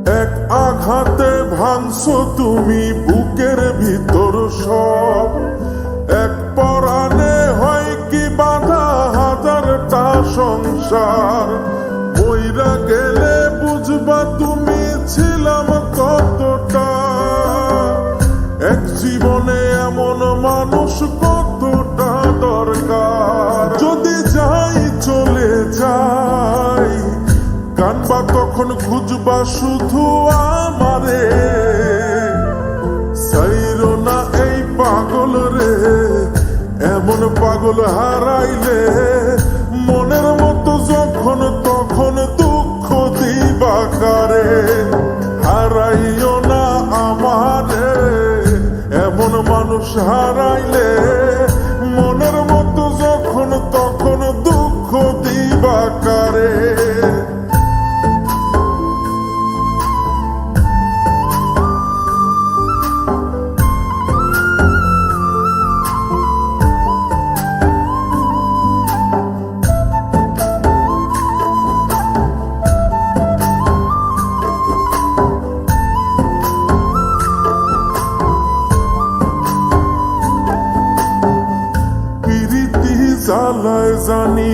এক আঘাতে ভাঙছো তুমি বুকের ভিতর সব, এক পরাণে হয় কি বাধা হাজারটা সংসার। মইরা গেলে বুঝবা তুমি ছিলাম কতটা, এক জীবনে এমন মানুষ কতটা দরকার। যদি যাই চলে যাই কানবা তখন খুঁজবা শুধু আমারে, সাইরো না এই পাগল রে, এমন পাগল হারাইলে মনের মতো যখন তখন দুঃখ দিবা কারে। হারাইও না আমারে, এমন মানুষ হারাইলে মনের মতো যখন তখন দুঃখ দিবা কারে। জ্বালায় জানি